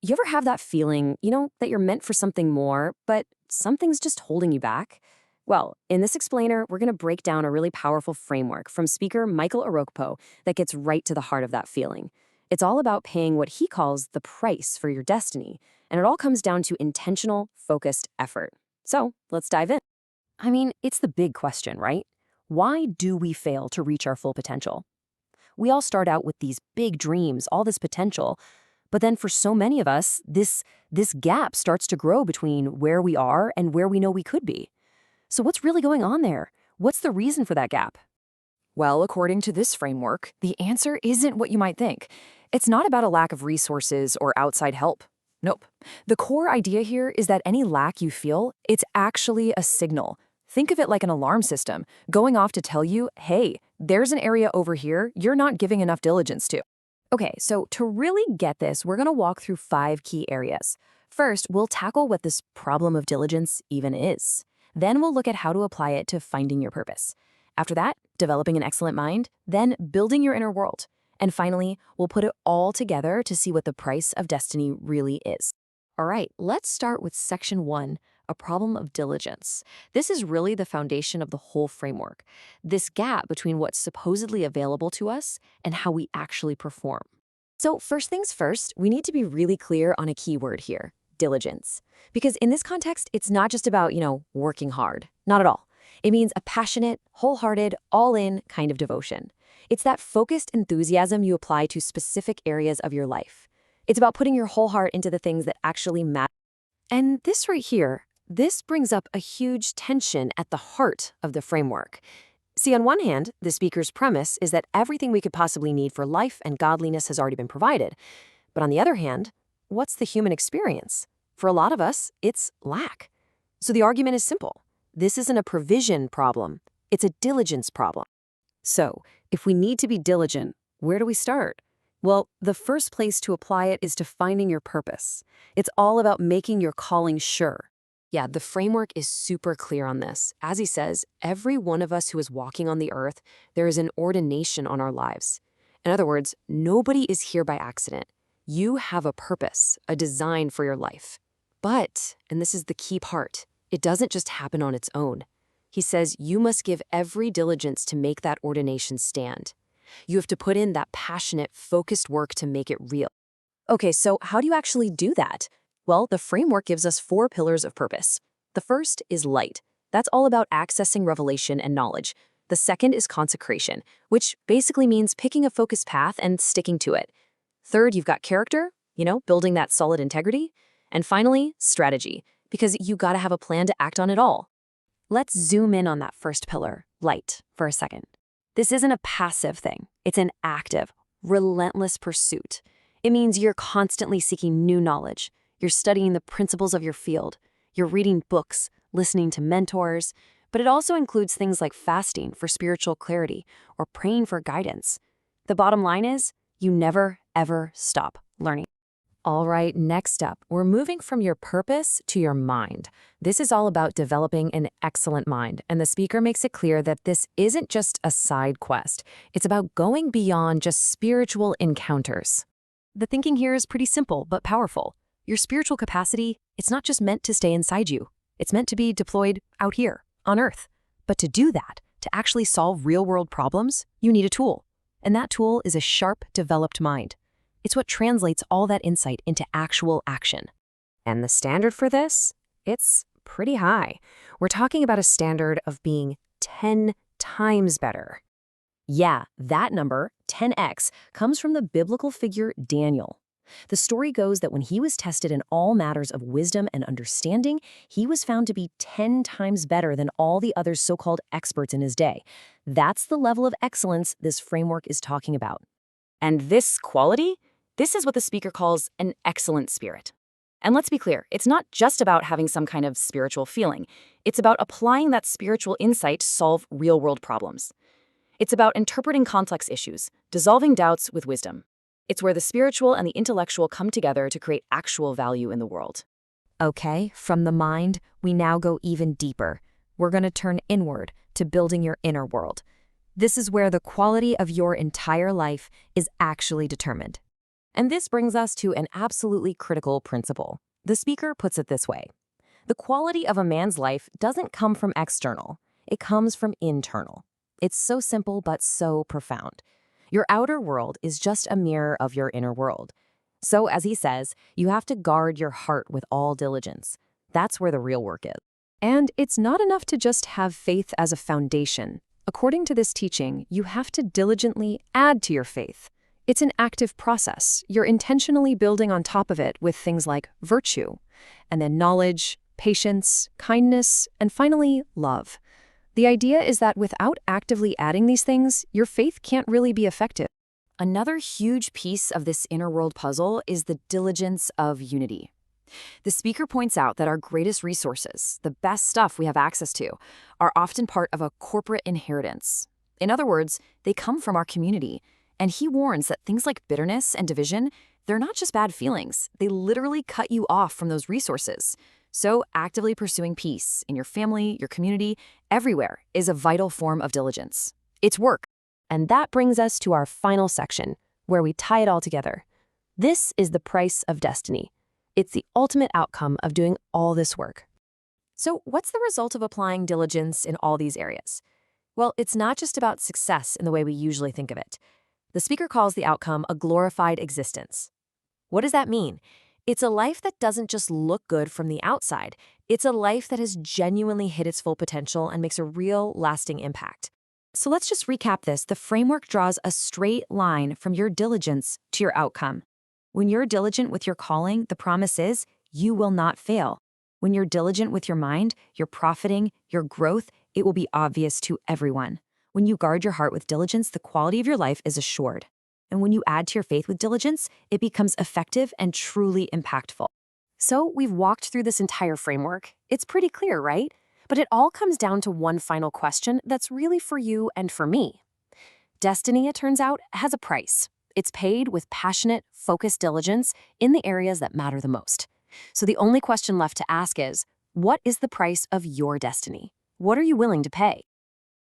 You ever have that feeling, that you're meant for something more, but something's just holding you back? Well, in this explainer, we're going to break down a really powerful framework from speaker Michael Orokpo that gets right to the heart of that feeling. It's all about paying what he calls the price for your destiny, and it all comes down to intentional, focused effort. So let's dive in. I mean, it's the big question, right? Why do we fail to reach our full potential? We all start out with these big dreams, all this potential, but then for so many of us, this gap starts to grow between where we are and where we know we could be. So what's really going on there? What's the reason for that gap? Well, according to this framework, the answer isn't what you might think. It's not about a lack of resources or outside help. Nope. The core idea here is that any lack you feel, it's actually a signal. Think of it like an alarm system, going off to tell you, hey, there's an area over here you're not giving enough diligence to. Okay, so to really get this, we're going to walk through 5 key areas. First, we'll tackle what this problem of diligence even is. Then we'll look at how to apply it to finding your purpose. After that, developing an excellent mind, then building your inner world. And finally, we'll put it all together to see what the price of destiny really is. All right, let's start with section 1, a problem of diligence. This is really the foundation of the whole framework. This gap between what's supposedly available to us and how we actually perform. So first things first, we need to be really clear on a key word here, diligence. Because in this context, it's not just about, working hard. Not at all. It means a passionate, wholehearted, all-in kind of devotion. It's that focused enthusiasm you apply to specific areas of your life. It's about putting your whole heart into the things that actually matter. And this right here, this brings up a huge tension at the heart of the framework. See, on one hand, the speaker's premise is that everything we could possibly need for life and godliness has already been provided. But on the other hand, what's the human experience? For a lot of us, it's lack. So the argument is simple. This isn't a provision problem. It's a diligence problem. So, if we need to be diligent, where do we start? Well, the first place to apply it is to finding your purpose. It's all about making your calling sure. Yeah, the framework is super clear on this. As he says, every one of us who is walking on the earth, there is an ordination on our lives. In other words, nobody is here by accident. You have a purpose, a design for your life. But, and this is the key part, it doesn't just happen on its own. He says you must give every diligence to make that ordination stand. You have to put in that passionate, focused work to make it real. Okay, so how do you actually do that? Well, the framework gives us 4 pillars of purpose. The first is light. That's all about accessing revelation and knowledge. The second is consecration, which basically means picking a focused path and sticking to it. Third, you've got character, building that solid integrity. And finally, strategy, because you gotta have a plan to act on it all. Let's zoom in on that first pillar, light, for a second. This isn't a passive thing. It's an active, relentless pursuit. It means you're constantly seeking new knowledge. You're studying the principles of your field. You're reading books, listening to mentors. But it also includes things like fasting for spiritual clarity or praying for guidance. The bottom line is, you never, ever stop learning. All right, next up, we're moving from your purpose to your mind. This is all about developing an excellent mind, and the speaker makes it clear that this isn't just a side quest. It's about going beyond just spiritual encounters. The thinking here is pretty simple but powerful. Your spiritual capacity, it's not just meant to stay inside you. It's meant to be deployed out here, on Earth. But to do that, to actually solve real-world problems, you need a tool. And that tool is a sharp, developed mind. It's what translates all that insight into actual action. And the standard for this? It's pretty high. We're talking about a standard of being 10 times better. Yeah, that number, 10x, comes from the biblical figure Daniel. The story goes that when he was tested in all matters of wisdom and understanding, he was found to be 10 times better than all the other so-called experts in his day. That's the level of excellence this framework is talking about. And this quality? This is what the speaker calls an excellent spirit. And let's be clear, it's not just about having some kind of spiritual feeling. It's about applying that spiritual insight to solve real-world problems. It's about interpreting complex issues, dissolving doubts with wisdom. It's where the spiritual and the intellectual come together to create actual value in the world. Okay, from the mind, we now go even deeper. We're going to turn inward to building your inner world. This is where the quality of your entire life is actually determined. And this brings us to an absolutely critical principle. The speaker puts it this way: the quality of a man's life doesn't come from external, it comes from internal. It's so simple but so profound. Your outer world is just a mirror of your inner world. So, as he says, you have to guard your heart with all diligence. That's where the real work is. And it's not enough to just have faith as a foundation. According to this teaching, you have to diligently add to your faith. It's an active process. You're intentionally building on top of it with things like virtue, and then knowledge, patience, kindness, and finally, love. The idea is that without actively adding these things, your faith can't really be effective. Another huge piece of this inner world puzzle is the diligence of unity. The speaker points out that our greatest resources, the best stuff we have access to, are often part of a corporate inheritance. In other words, they come from our community. And he warns that things like bitterness and division, they're not just bad feelings. They literally cut you off from those resources. So actively pursuing peace in your family, your community, everywhere is a vital form of diligence. It's work. And that brings us to our final section, where we tie it all together. This is the price of destiny. It's the ultimate outcome of doing all this work. So what's the result of applying diligence in all these areas? Well, it's not just about success in the way we usually think of it. The speaker calls the outcome a glorified existence. What does that mean? It's a life that doesn't just look good from the outside. It's a life that has genuinely hit its full potential and makes a real, lasting impact. So let's just recap this. The framework draws a straight line from your diligence to your outcome. When you're diligent with your calling, the promise is you will not fail. When you're diligent with your mind, your profiting, your growth, it will be obvious to everyone. When you guard your heart with diligence, the quality of your life is assured. And when you add to your faith with diligence, it becomes effective and truly impactful. So we've walked through this entire framework. It's pretty clear, right? But it all comes down to one final question that's really for you and for me. Destiny, it turns out, has a price. It's paid with passionate, focused diligence in the areas that matter the most. So the only question left to ask is, what is the price of your destiny? What are you willing to pay?